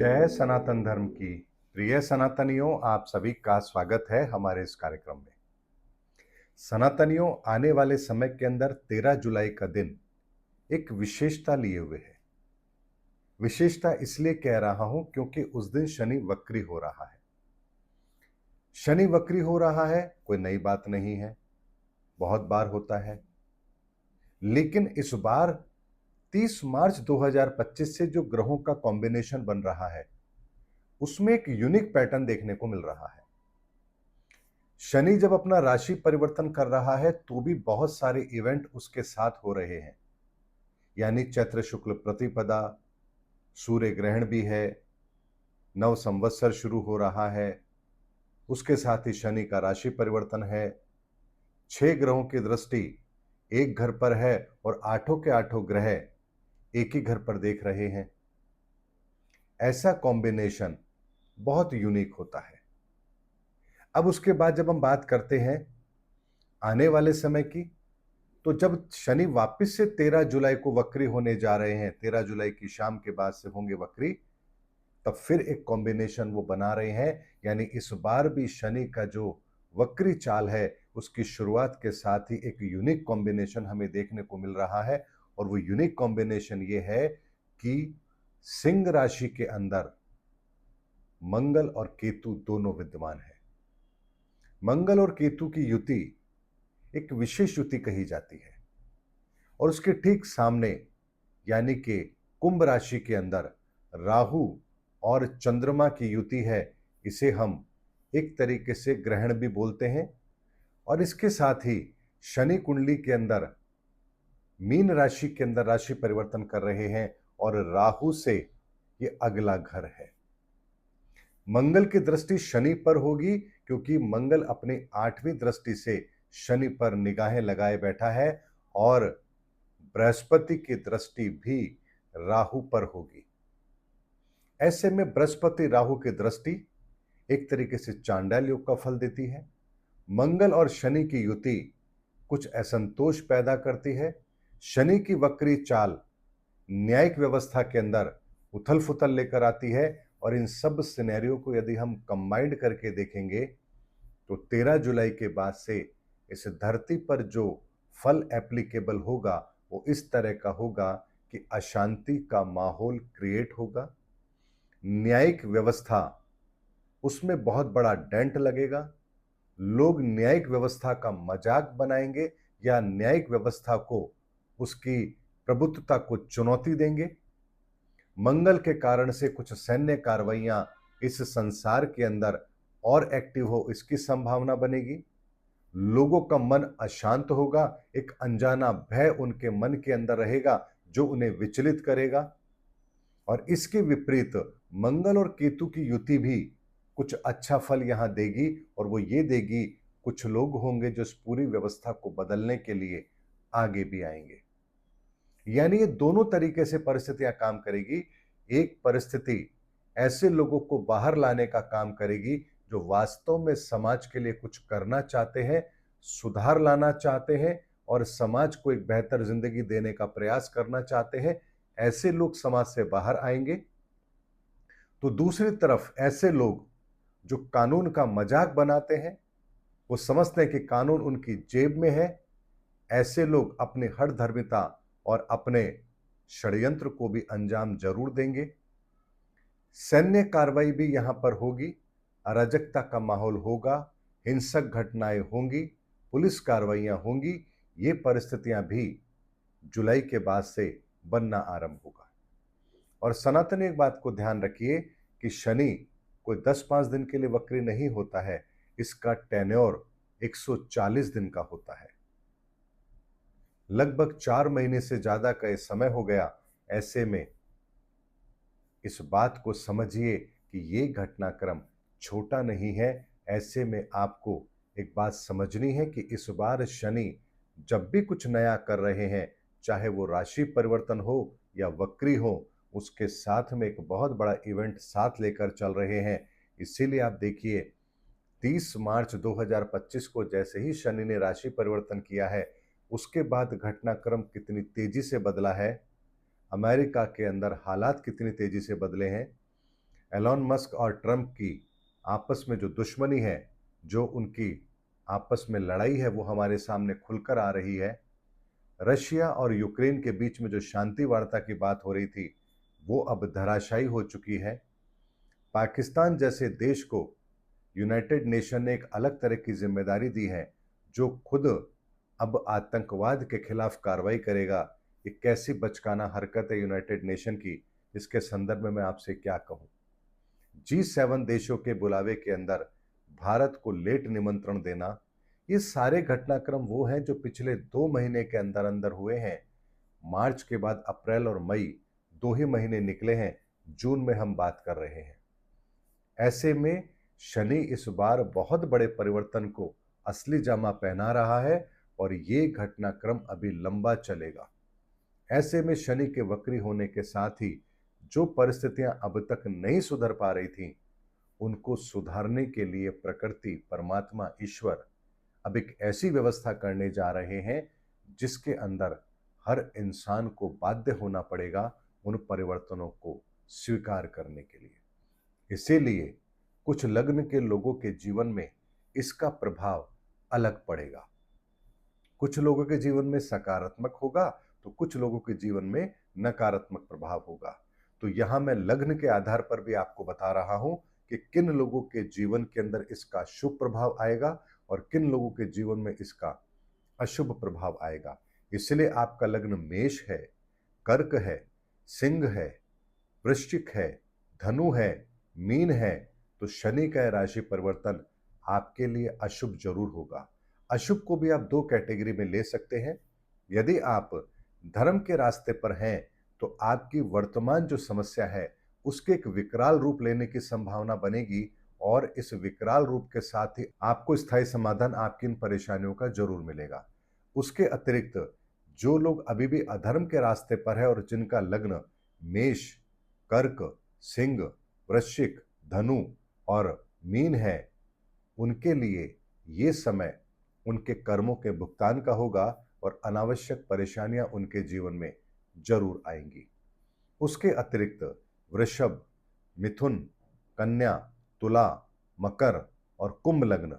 जय सनातन धर्म की प्रिय सनातनियों, आप सभी का स्वागत है हमारे इस कार्यक्रम में। सनातनियों, आने वाले समय के अंदर 13 जुलाई का दिन एक विशेषता लिए हुए है। विशेषता इसलिए कह रहा हूं क्योंकि उस दिन शनि वक्री हो रहा है। शनि वक्री हो रहा है कोई नई बात नहीं है, बहुत बार होता है। लेकिन इस बार 30 मार्च 2025 से जो ग्रहों का कॉम्बिनेशन बन रहा है उसमें एक यूनिक पैटर्न देखने को मिल रहा है। शनि जब अपना राशि परिवर्तन कर रहा है तो भी बहुत सारे इवेंट उसके साथ हो रहे हैं, यानी चैत्र शुक्ल प्रतिपदा, सूर्य ग्रहण भी है, नव संवत्सर शुरू हो रहा है, उसके साथ ही शनि का राशि परिवर्तन है, 6 ग्रहों की दृष्टि एक घर पर है और आठों के आठों ग्रह एक ही घर पर देख रहे हैं। ऐसा कॉम्बिनेशन बहुत यूनिक होता है। अब उसके बाद जब हम बात करते हैं आने वाले समय की, तो जब शनि वापस से 13 जुलाई को वक्री होने जा रहे हैं, 13 जुलाई की शाम के बाद से होंगे वक्री, तब फिर एक कॉम्बिनेशन वो बना रहे हैं। यानी इस बार भी शनि का जो वक्री चाल है उसकी शुरुआत के साथ ही एक यूनिक कॉम्बिनेशन हमें देखने को मिल रहा है। और वो यूनिक कॉम्बिनेशन ये है कि सिंह राशि के अंदर मंगल और केतु दोनों विद्यमान है। मंगल और केतु की युति एक विशेष युति कही जाती है और उसके ठीक सामने यानी कि कुंभ राशि के अंदर राहु और चंद्रमा की युति है। इसे हम एक तरीके से ग्रहण भी बोलते हैं। और इसके साथ ही शनि कुंडली के अंदर मीन राशि के अंदर राशि परिवर्तन कर रहे हैं और राहु से ये अगला घर है। मंगल की दृष्टि शनि पर होगी क्योंकि मंगल अपनी 8वीं दृष्टि से शनि पर निगाहें लगाए बैठा है और बृहस्पति की दृष्टि भी राहु पर होगी। ऐसे में बृहस्पति राहु की दृष्टि एक तरीके से चांडाल योग का फल देती है। मंगल और शनि की युति कुछ असंतोष पैदा करती है। शनि की वक्री चाल न्यायिक व्यवस्था के अंदर उथल फुथल लेकर आती है। और इन सब सिनेरियो को यदि हम कंबाइंड करके देखेंगे तो 13 जुलाई के बाद से इस धरती पर जो फल एप्लीकेबल होगा वो इस तरह का होगा कि अशांति का माहौल क्रिएट होगा, न्यायिक व्यवस्था उसमें बहुत बड़ा डेंट लगेगा, लोग न्यायिक व्यवस्था का मजाक बनाएंगे या न्यायिक व्यवस्था को उसकी प्रभुत्वता को चुनौती देंगे। मंगल के कारण से कुछ सैन्य कार्रवाइयां इस संसार के अंदर और एक्टिव हो इसकी संभावना बनेगी। लोगों का मन अशांत होगा, एक अनजाना भय उनके मन के अंदर रहेगा जो उन्हें विचलित करेगा। और इसके विपरीत मंगल और केतु की युति भी कुछ अच्छा फल यहां देगी और वो ये देगी कुछ लोग होंगे जो इस पूरी व्यवस्था को बदलने के लिए आगे भी आएंगे। यानी ये दोनों तरीके से परिस्थितियां काम करेगी। एक परिस्थिति ऐसे लोगों को बाहर लाने का काम करेगी जो वास्तव में समाज के लिए कुछ करना चाहते हैं, सुधार लाना चाहते हैं और समाज को एक बेहतर जिंदगी देने का प्रयास करना चाहते हैं। ऐसे लोग समाज से बाहर आएंगे। तो दूसरी तरफ ऐसे लोग जो कानून का मजाक बनाते हैं, वो समझते हैं कि कानून उनकी जेब में है, ऐसे लोग अपने हठधर्मिता और अपने षड्यंत्र को भी अंजाम जरूर देंगे। सैन्य कार्रवाई भी यहां पर होगी, अराजकता का माहौल होगा, हिंसक घटनाएं होंगी, पुलिस कार्रवाइयां होंगी। ये परिस्थितियां भी जुलाई के बाद से बनना आरंभ होगा। और सनातन एक बात को ध्यान रखिए कि शनि कोई 10-5 दिन के लिए वक्री नहीं होता है, इसका टेन्योर 140 दिन का होता है। लगभग 4 महीने से ज्यादा का समय हो गया। ऐसे में इस बात को समझिए कि ये घटनाक्रम छोटा नहीं है। ऐसे में आपको एक बात समझनी है कि इस बार शनि जब भी कुछ नया कर रहे हैं, चाहे वो राशि परिवर्तन हो या वक्री हो, उसके साथ में एक बहुत बड़ा इवेंट साथ लेकर चल रहे हैं। इसीलिए आप देखिए 30 मार्च 2025 को जैसे ही शनि ने राशि परिवर्तन किया है, उसके बाद घटनाक्रम कितनी तेजी से बदला है, अमेरिका के अंदर हालात कितनी तेजी से बदले हैं। एलॉन मस्क और ट्रंप की आपस में जो दुश्मनी है, जो उनकी आपस में लड़ाई है, वो हमारे सामने खुलकर आ रही है। रशिया और यूक्रेन के बीच में जो शांति वार्ता की बात हो रही थी, वो अब धराशायी हो चुकी है। पाकिस्तान जैसे देश को यूनाइटेड नेशन ने एक अलग तरह की जिम्मेदारी दी है, जो खुद अब आतंकवाद के खिलाफ कार्रवाई करेगा। ये कैसी बचकाना हरकत है यूनाइटेड नेशन की, इसके संदर्भ में मैं आपसे क्या कहूं। G7 देशों के बुलावे के अंदर भारत को लेट निमंत्रण देना, ये सारे घटनाक्रम वो हैं जो पिछले 2 महीने के अंदर अंदर हुए हैं। मार्च के बाद अप्रैल और मई 2 ही महीने निकले हैं, जून में हम बात कर रहे हैं। ऐसे में शनि इस बार बहुत बड़े परिवर्तन को असली जामा पहना रहा है और ये घटनाक्रम अभी लंबा चलेगा। ऐसे में शनि के वक्री होने के साथ ही जो परिस्थितियां अब तक नहीं सुधर पा रही थी, उनको सुधारने के लिए प्रकृति, परमात्मा, ईश्वर अब एक ऐसी व्यवस्था करने जा रहे हैं जिसके अंदर हर इंसान को बाध्य होना पड़ेगा उन परिवर्तनों को स्वीकार करने के लिए। इसीलिए कुछ लग्न के लोगों के जीवन में इसका प्रभाव अलग पड़ेगा। कुछ लोगों के जीवन में सकारात्मक होगा तो कुछ लोगों के जीवन में नकारात्मक प्रभाव होगा। तो यहां मैं लग्न के आधार पर भी आपको बता रहा हूं कि किन लोगों के जीवन के अंदर इसका शुभ प्रभाव आएगा और किन लोगों के जीवन में इसका अशुभ प्रभाव आएगा। इसलिए आपका लग्न मेष है, कर्क है, सिंह है, वृश्चिक है, धनु है, मीन है, तो शनि का राशि परिवर्तन आपके लिए अशुभ जरूर होगा। अशुभ को भी आप 2 कैटेगरी में ले सकते हैं। यदि आप धर्म के रास्ते पर हैं तो आपकी वर्तमान जो समस्या है उसके एक विकराल रूप लेने की संभावना बनेगी और इस विकराल रूप के साथ ही आपको स्थायी समाधान आपकी इन परेशानियों का जरूर मिलेगा। उसके अतिरिक्त जो लोग अभी भी अधर्म के रास्ते पर है और जिनका लग्न मेष, कर्क, सिंह, वृश्चिक, धनु और मीन है, उनके लिए ये समय उनके कर्मों के भुगतान का होगा और अनावश्यक परेशानियां उनके जीवन में जरूर आएंगी। उसके अतिरिक्त वृषभ, मिथुन, कन्या, तुला, मकर और कुंभ लग्न,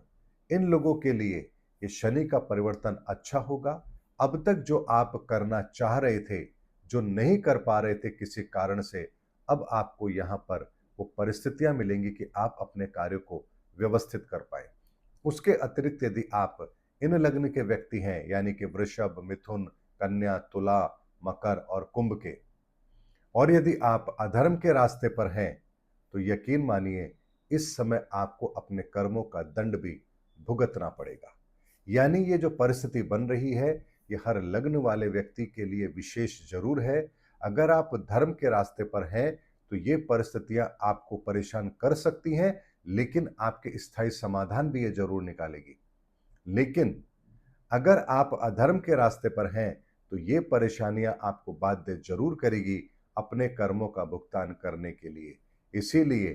इन लोगों के लिए ये शनि का परिवर्तन अच्छा होगा। अब तक जो आप करना चाह रहे थे, जो नहीं कर पा रहे थे किसी कारण से, अब आपको यहाँ पर वो परिस्थितियां मिलेंगी कि आप अपने कार्य को व्यवस्थित कर पाए। उसके अतिरिक्त यदि आप इन लग्न के व्यक्ति हैं, यानी कि वृषभ, मिथुन, कन्या, तुला, मकर और कुंभ के, और यदि आप अधर्म के रास्ते पर हैं, तो यकीन मानिए इस समय आपको अपने कर्मों का दंड भी भुगतना पड़ेगा। यानी ये जो परिस्थिति बन रही है, ये हर लग्न वाले व्यक्ति के लिए विशेष जरूर है। अगर आप धर्म के रास्ते पर हैं तो ये परिस्थितियां आपको परेशान कर सकती हैं, लेकिन आपके स्थायी समाधान भी ये जरूर निकालेगी। लेकिन अगर आप अधर्म के रास्ते पर हैं तो ये परेशानियां आपको बाध्य जरूर करेगी अपने कर्मों का भुगतान करने के लिए। इसीलिए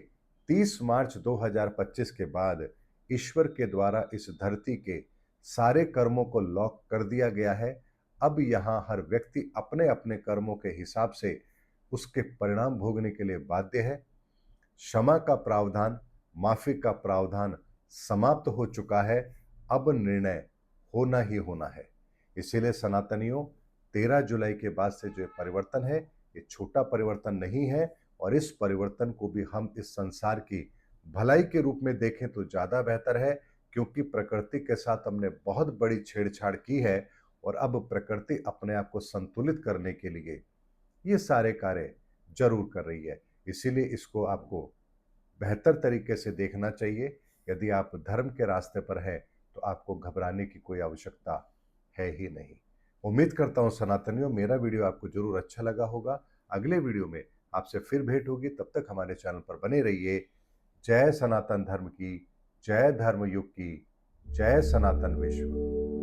30 मार्च 2025 के बाद ईश्वर के द्वारा इस धरती के सारे कर्मों को लॉक कर दिया गया है। अब यहाँ हर व्यक्ति अपने अपने कर्मों के हिसाब से उसके परिणाम भोगने के लिए बाध्य है। क्षमा का प्रावधान, माफी का प्रावधान समाप्त हो चुका है। अब निर्णय होना ही होना है। इसीलिए सनातनियों, 13 जुलाई के बाद से जो परिवर्तन है, ये छोटा परिवर्तन नहीं है और इस परिवर्तन को भी हम इस संसार की भलाई के रूप में देखें तो ज्यादा बेहतर है, क्योंकि प्रकृति के साथ हमने बहुत बड़ी छेड़छाड़ की है और अब प्रकृति अपने आप को संतुलित करने के लिए ये सारे कार्य जरूर कर रही है। इसीलिए इसको आपको बेहतर तरीके से देखना चाहिए। यदि आप धर्म के रास्ते पर हैं तो आपको घबराने की कोई आवश्यकता है ही नहीं। उम्मीद करता हूं सनातनियों, मेरा वीडियो आपको जरूर अच्छा लगा होगा। अगले वीडियो में आपसे फिर भेंट होगी, तब तक हमारे चैनल पर बने रहिए। जय सनातन धर्म की, जय धर्म युग की, जय सनातन विश्व।